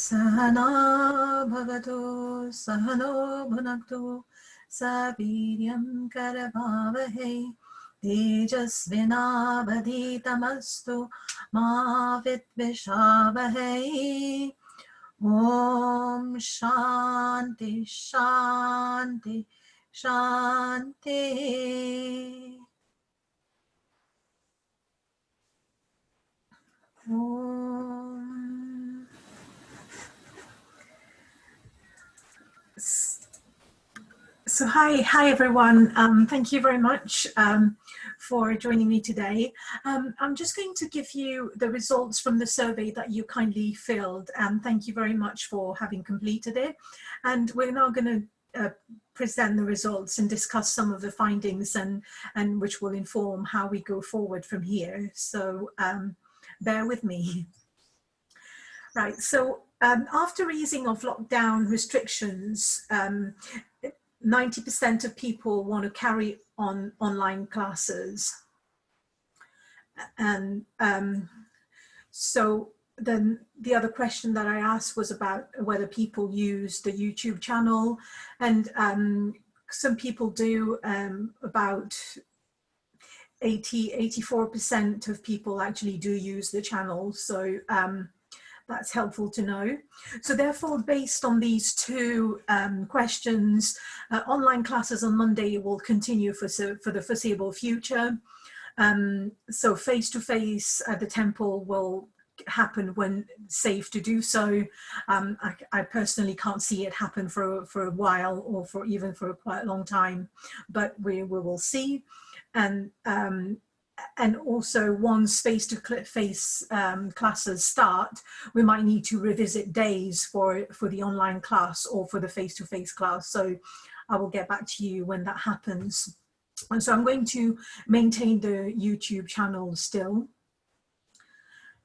Sahana bhavato sahano bhunakto saviryam karavavahe tejasvinavaditamastu ma vidvishavahe. Om Shanti Shanti Shanti. Om. So hi everyone. Thank you very much for joining me today. I'm just going to give you the results from the survey that you kindly filled, and thank you very much for having completed it. And we're now going to present the results and discuss some of the findings, and which will inform how we go forward from here. So bear with me. Right. So after easing of lockdown restrictions, 90% of people want to carry on online classes. And so then the other question that I asked was about whether people use the YouTube channel, and some people do. About 84% of people actually do use the channel. So that's helpful to know. So therefore, based on these two questions, online classes on Monday will continue for the foreseeable future. So face-to-face at the temple will happen when safe to do so. I personally can't see it happen for a while, or for even for a quite long time, but we will see. And also, once face-to-face classes start, we might need to revisit days for the online class or for the face-to-face class. So I will get back to you when that happens. And so I'm going to maintain the YouTube channel still.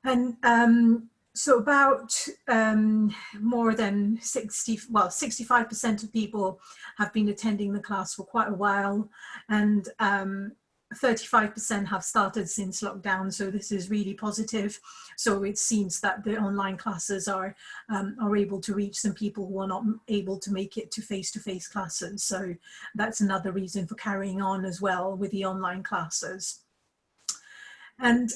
And so about more than 65% of people have been attending the class for quite a while, and 35% have started since lockdown, so this is really positive. So it seems that the online classes are able to reach some people who are not able to make it to face-to-face classes. So that's another reason for carrying on as well with the online classes. And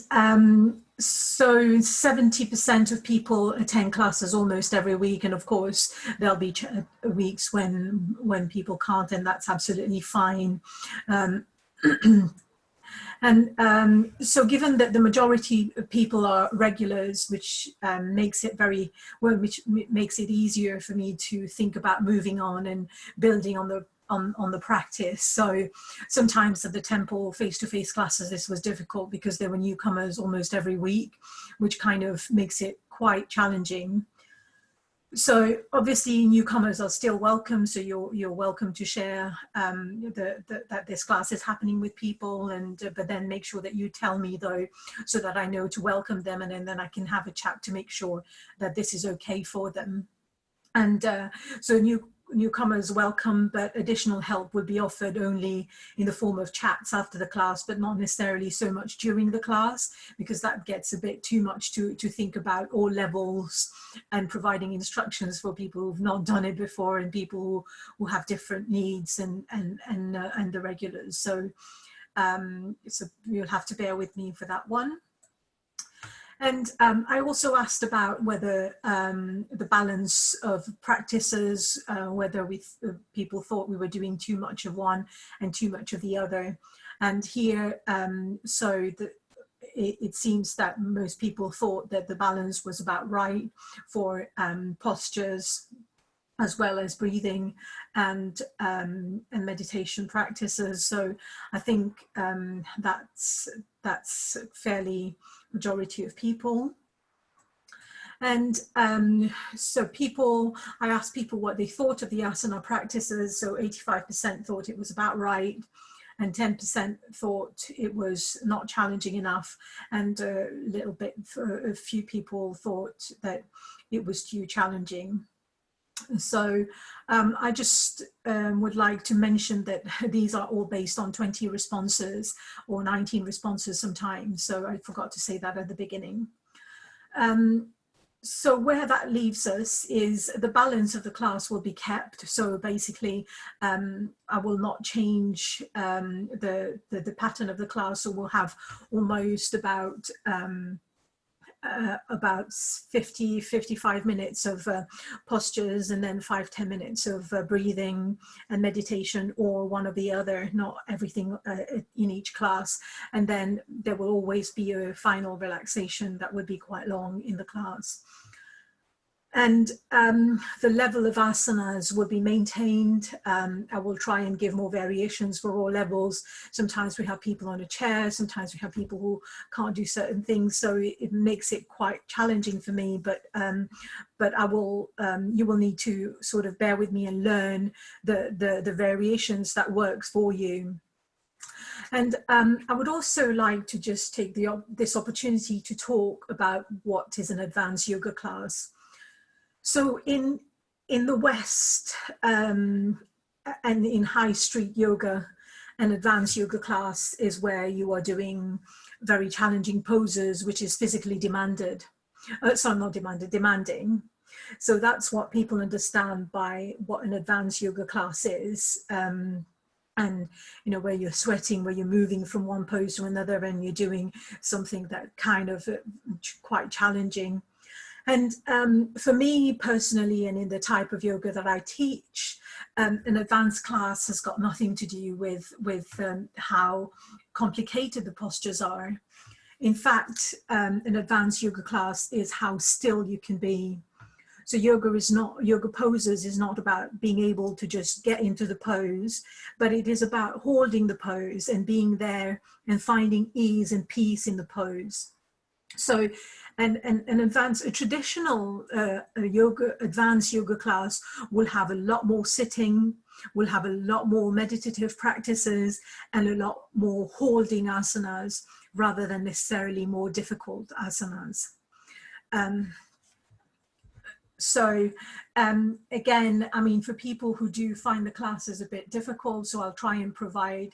so 70% of people attend classes almost every week, and of course there'll be weeks when people can't, and that's absolutely fine. And so given that the majority of people are regulars, which makes it which makes it easier for me to think about moving on and building on the practice. So sometimes at the temple face-to-face classes, this was difficult because there were newcomers almost every week, which kind of makes it quite challenging. So obviously newcomers are still welcome, so you're welcome to share that this class is happening with people, and but then make sure that you tell me though, so that I know to welcome them, and then I can have a chat to make sure that this is okay for them. And so newcomers welcome, but additional help would be offered only in the form of chats after the class, but not necessarily so much during the class, because that gets a bit too much to think about all levels and providing instructions for people who've not done it before, and people who have different needs, and the regulars. So so you'll have to bear with me for that one. And I also asked about whether the balance of practices, whether people thought we were doing too much of one and too much of the other. And here, it seems that most people thought that the balance was about right for postures, as well as breathing and meditation practices. So I think that's fairly majority of people. And so I asked people what they thought of the asana practices. So 85% thought it was about right, and 10% thought it was not challenging enough, and a few people thought that it was too challenging. So I just would like to mention that these are all based on 20 responses, or 19 responses sometimes. So I forgot to say that at the beginning. So where that leaves us is the balance of the class will be kept. So basically, I will not change the pattern of the class. So we'll have almost about 55 minutes of postures, and then 5-10 minutes of breathing and meditation, or one or the other, not everything in each class. And then there will always be a final relaxation that would be quite long in the class. And the level of asanas will be maintained. I will try and give more variations for all levels. Sometimes we have people on a chair, sometimes we have people who can't do certain things, so it makes it quite challenging for me, but I will, you will need to sort of bear with me and learn the variations that works for you. And I would also like to just take this opportunity to talk about what is an advanced yoga class. So in the West, and in high street yoga, an advanced yoga class is where you are doing very challenging poses, which is physically demanded. Sorry, not demanded, demanding. So that's what people understand by what an advanced yoga class is. And, you know, where you're sweating, where you're moving from one pose to another, and you're doing something that kind of quite challenging. And for me personally, and in the type of yoga that I teach, an advanced class has got nothing to do with how complicated the postures are. In fact, an advanced yoga class is how still you can be. So yoga poses is not about being able to just get into the pose, but it is about holding the pose and being there and finding ease and peace in the pose. So a traditional advanced yoga class will have a lot more sitting, will have a lot more meditative practices, and a lot more holding asanas rather than necessarily more difficult asanas. So again, I mean, for people who do find the classes a bit difficult, so I'll try and provide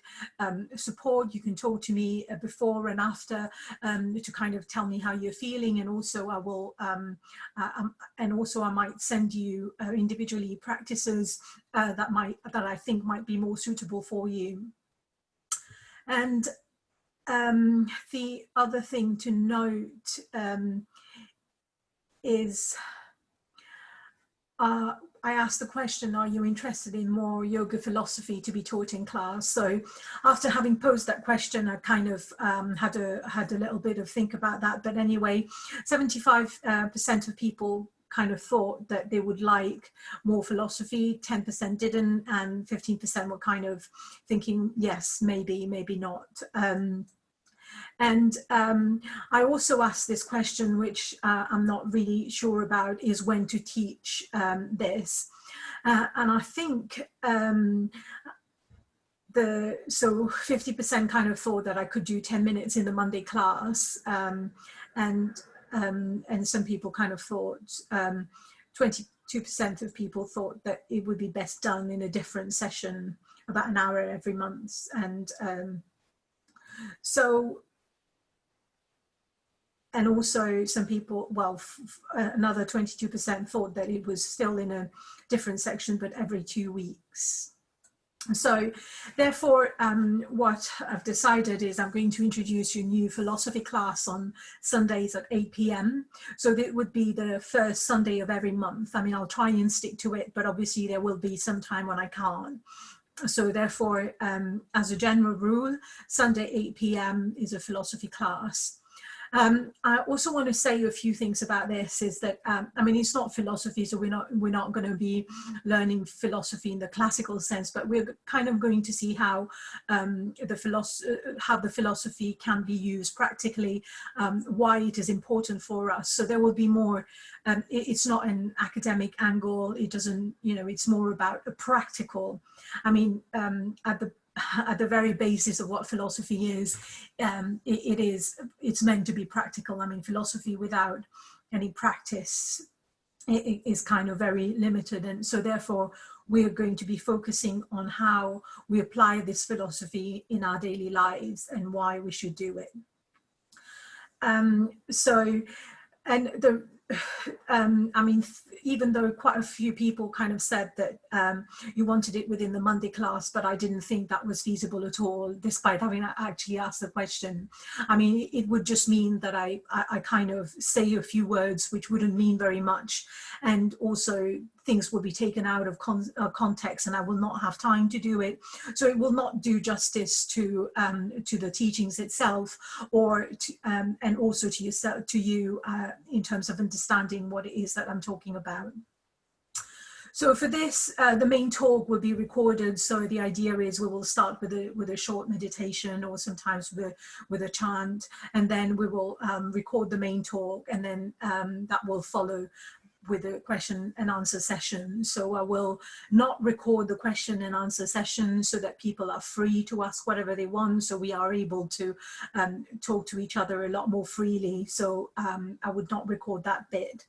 support. You can talk to me before and after to kind of tell me how you're feeling, and also I will, and also I might send you individually practices that I think might be more suitable for you. And the other thing to note is, I asked the question, are you interested in more yoga philosophy to be taught in class? So after having posed that question, I kind of had a little bit of think about that. But anyway, 75% of people kind of thought that they would like more philosophy, 10% didn't, and 15% were kind of thinking, yes, maybe, maybe not. And I also asked this question, which I'm not really sure about, is when to teach this. And I think so 50% kind of thought that I could do 10 minutes in the Monday class, and some people kind of thought, 22% of people thought that it would be best done in a different session, about an hour every month. And and also some people, well, another 22% thought that it was still in a different section, but every 2 weeks. So therefore, what I've decided is I'm going to introduce you a new philosophy class on Sundays at 8 p.m. So that would be the first Sunday of every month. I mean, I'll try and stick to it, but obviously there will be some time when I can't. So therefore, as a general rule, Sunday 8 p.m. is a philosophy class. I also want to say a few things about this, is that, I mean, it's not philosophy, so we're not going to be learning philosophy in the classical sense, but we're kind of going to see how the philosophy can be used practically, why it is important for us. So there will be more, it's not an academic angle, it doesn't, you know, it's more about a practical, I mean, at the very basis of what philosophy is, it's meant to be practical. I mean, philosophy without any practice is kind of very limited, and so therefore we are going to be focusing on how we apply this philosophy in our daily lives and why we should do it. I mean, even though quite a few people kind of said that you wanted it within the Monday class, but I didn't think that was feasible at all, despite having actually asked the question. I mean, it would just mean that I kind of say a few words which wouldn't mean very much, and also things will be taken out of context, and I will not have time to do it. So it will not do justice to the teachings itself, or to, and also to yourself, to you, in terms of understanding what it is that I'm talking about. So for this, the main talk will be recorded. So the idea is we will start with a short meditation, or sometimes with a chant, and then we will record the main talk, and then that will follow with a question and answer session. So I will not record the question and answer session so that people are free to ask whatever they want, so we are able to talk to each other a lot more freely. So I would not record that bit.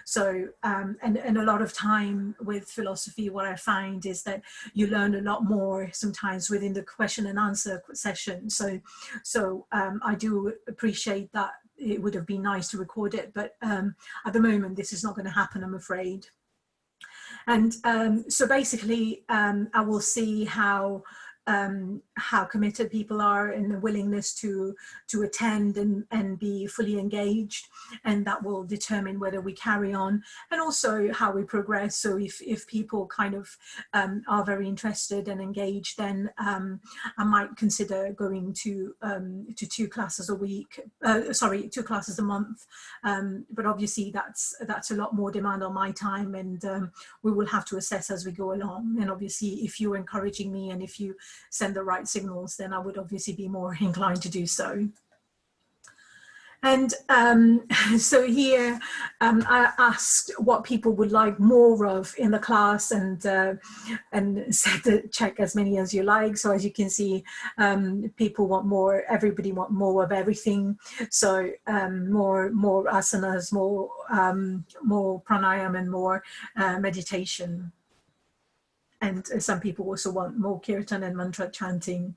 So and a lot of time with philosophy, what I find is that you learn a lot more sometimes within the question and answer session. So I do appreciate that. It would have been nice to record it, but at the moment this is not going to happen, I'm afraid. And so basically I will see how committed people are and the willingness to attend and be fully engaged, and that will determine whether we carry on, and also how we progress. So if people kind of are very interested and engaged, then I might consider going to 2 classes a week, 2 classes a month, but obviously that's a lot more demand on my time, and we will have to assess as we go along. And obviously if you're encouraging me and if you send the right signals, then I would obviously be more inclined to do so. And so here I asked what people would like more of in the class, and said to check as many as you like. So as you can see, people want more, everybody want more of everything. So more asanas, more pranayama, and more meditation. And some people also want more kirtan and mantra chanting.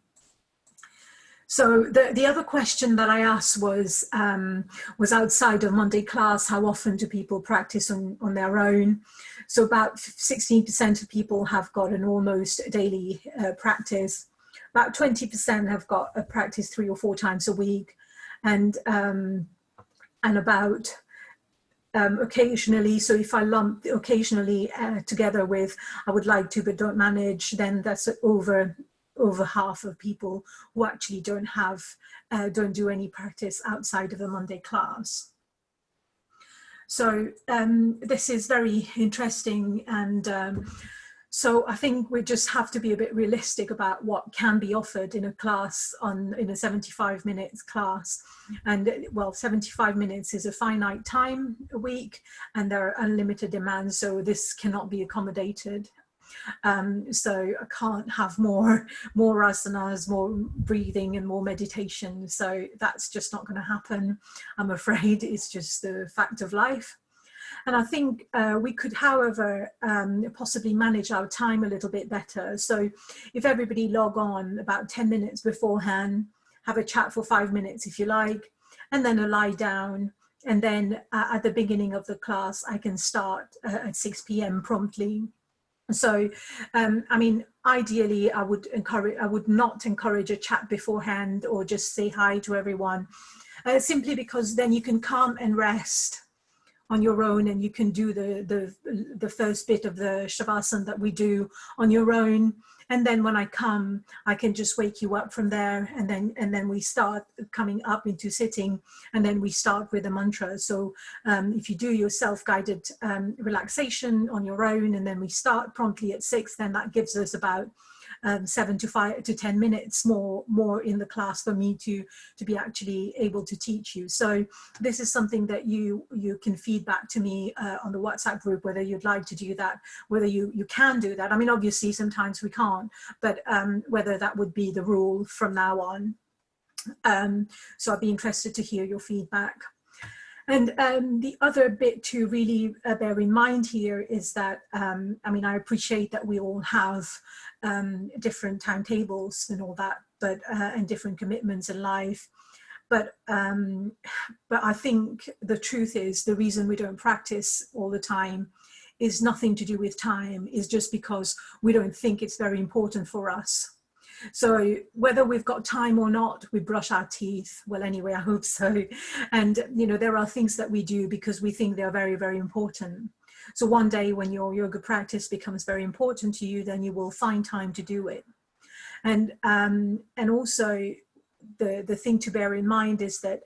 So the other question that I asked was outside of Monday class, how often do people practice on their own? So about 16% of people have got an almost daily practice. About 20% have got a practice 3 or 4 times a week, and about occasionally, so if I lump occasionally together with I would like to but don't manage, then that's over half of people who actually don't do any practice outside of a Monday class. So this is very interesting, and so I think we just have to be a bit realistic about what can be offered in a class, in a 75 minutes class. And well, 75 minutes is a finite time a week, and there are unlimited demands, so this cannot be accommodated. So I can't have more asanas, more breathing and more meditation. So that's just not going to happen, I'm afraid. It's just the fact of life. And I think we could, however, possibly manage our time a little bit better. So if everybody log on about 10 minutes beforehand, have a chat for 5 minutes if you like, and then a lie down. And then at the beginning of the class, I can start at 6 p.m. promptly. So, I mean, ideally, I would not encourage a chat beforehand or just say hi to everyone, simply because then you can come and rest on your own, and you can do the first bit of the shavasana that we do on your own. And then when I come, I can just wake you up from there, and then we start coming up into sitting, and then we start with the mantra. So if you do your self-guided relaxation on your own, and then we start promptly at 6, then that gives us about 7 to 10 minutes more in the class for me to be actually able to teach you. So this is something that you can feed back to me on the WhatsApp group, whether you'd like to do that, whether you can do that. I mean, obviously sometimes we can't, but whether that would be the rule from now on. So I'd be interested to hear your feedback. And the other bit to really bear in mind here is that, I mean, I appreciate that we all have different timetables and all that, but and different commitments in life. But I think the truth is the reason we don't practice all the time is nothing to do with time, is just because we don't think it's very important for us. So whether we've got time or not, we brush our teeth. Well, anyway, I hope so. And, you know, there are things that we do because we think they're very, very important. So one day when your yoga practice becomes very important to you, then you will find time to do it. And also the thing to bear in mind is that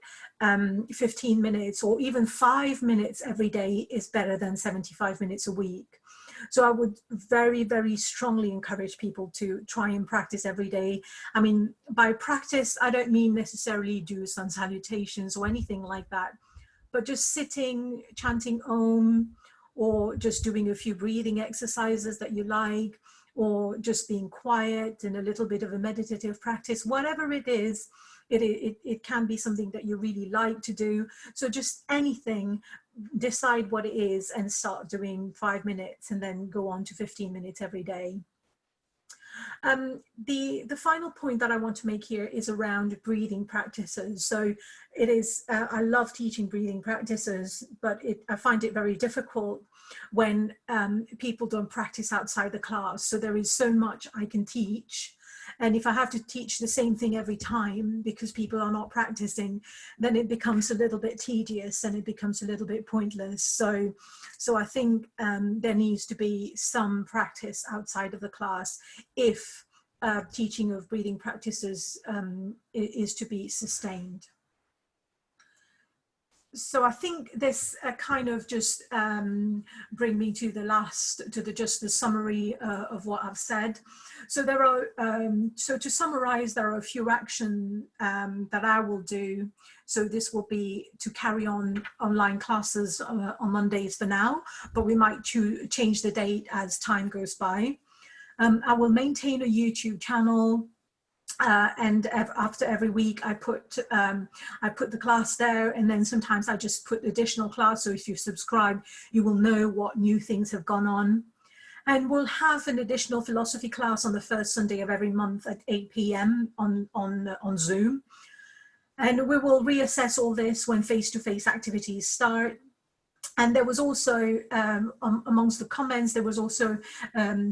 15 minutes or even 5 minutes every day is better than 75 minutes a week. So I would very, very strongly encourage people to try and practice every day. I mean, by practice, I don't mean necessarily do sun salutations or anything like that, but just sitting, chanting Om, or just doing a few breathing exercises that you like, or just being quiet and a little bit of a meditative practice, whatever it is, it can be something that you really like to do. So just anything, decide what it is and start doing 5 minutes and then go on to 15 minutes every day. The final point that I want to make here is around breathing practices. So it is, I love teaching breathing practices, but I find it very difficult when people don't practice outside the class. So there is so much I can teach. And if I have to teach the same thing every time because people are not practicing, then it becomes a little bit tedious and it becomes a little bit pointless. So I think there needs to be some practice outside of the class if teaching of breathing practices is to be sustained. So I think this kind of just bring me to just the summary of what I've said. So there are, so to summarize, there are a few actions that I will do. So this will be to carry on online classes on Mondays for now, but we might change the date as time goes by. I will maintain a YouTube channel. And after every week I put the class there, and then sometimes I just put additional class, so if you subscribe you will know what new things have gone on. And we'll have an additional philosophy class on the first Sunday of every month at 8 p.m. on Zoom, and we will reassess all this when face-to-face activities start. And there was also, amongst the comments, there was also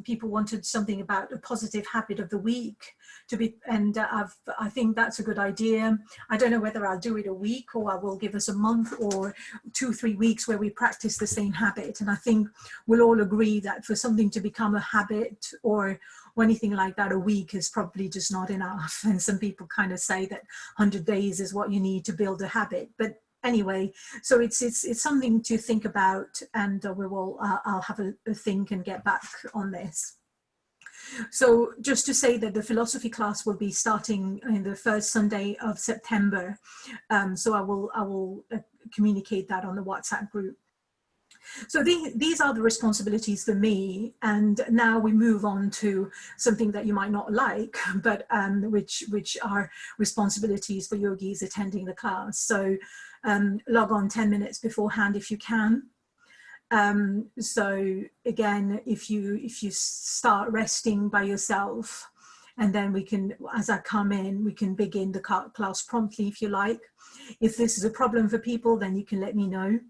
people wanted something about a positive habit of the week to be, and I think that's a good idea. I don't know whether I'll do it a week or I will give us a month or 2-3 weeks where we practice the same habit. And I think we'll all agree that for something to become a habit or anything like that, a week is probably just not enough. And some people kind of say that 100 days is what you need to build a habit. But anyway, so it's something to think about, and we will I'll have a think and get back on this. So just to say that the philosophy class will be starting in the first Sunday of September. So I will communicate that on the WhatsApp group. So these are the responsibilities for me, and now we move on to something that you might not like, but which are responsibilities for yogis attending the class. So log on 10 minutes beforehand if you can. So again, if you start resting by yourself, and then we can, as I come in, we can begin the class promptly if you like. If this is a problem for people, then you can let me know.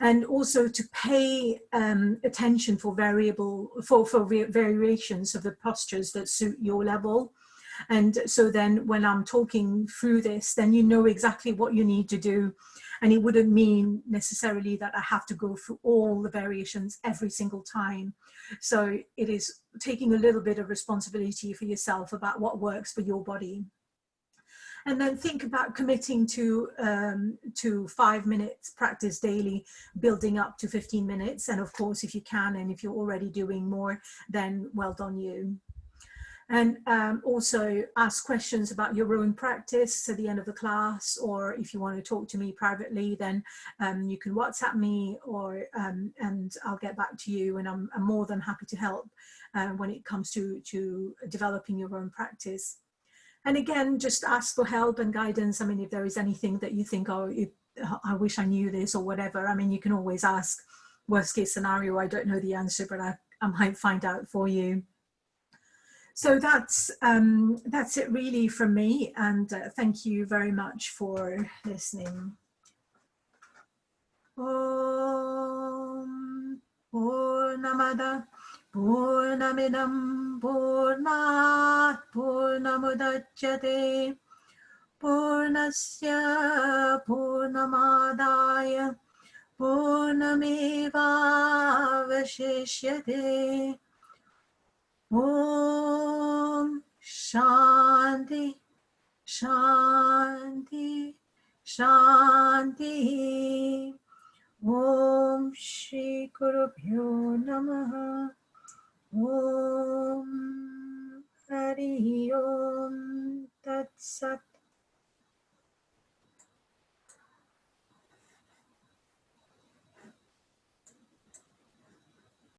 And also to pay attention for variations of the postures that suit your level. And so then when I'm talking through this, then you know exactly what you need to do. And it wouldn't mean necessarily that I have to go through all the variations every single time. So it is taking a little bit of responsibility for yourself about what works for your body. And then think about committing to 5 minutes practice daily, building up to 15 minutes. And of course, if you can, and if you're already doing more, then well done you. And also ask questions about your own practice at the end of the class, or if you want to talk to me privately, then you can WhatsApp me, or and I'll get back to you, and I'm more than happy to help when it comes to developing your own practice. And again, just ask for help and guidance. I mean, if there is anything that you think, oh, I wish I knew this or whatever, I mean, you can always ask. Worst case scenario, I don't know the answer, but I might find out for you. So that's it really from me, and thank you very much for listening. Om Purnamada Purnamidam Purnat Purnamudachyate Purnasya Purnamadaya Purnamevavashishyate. Om Shanti Shanti Shanti. Om Shri Gurubhyo Namaha. Om Hari Om Tat Sat.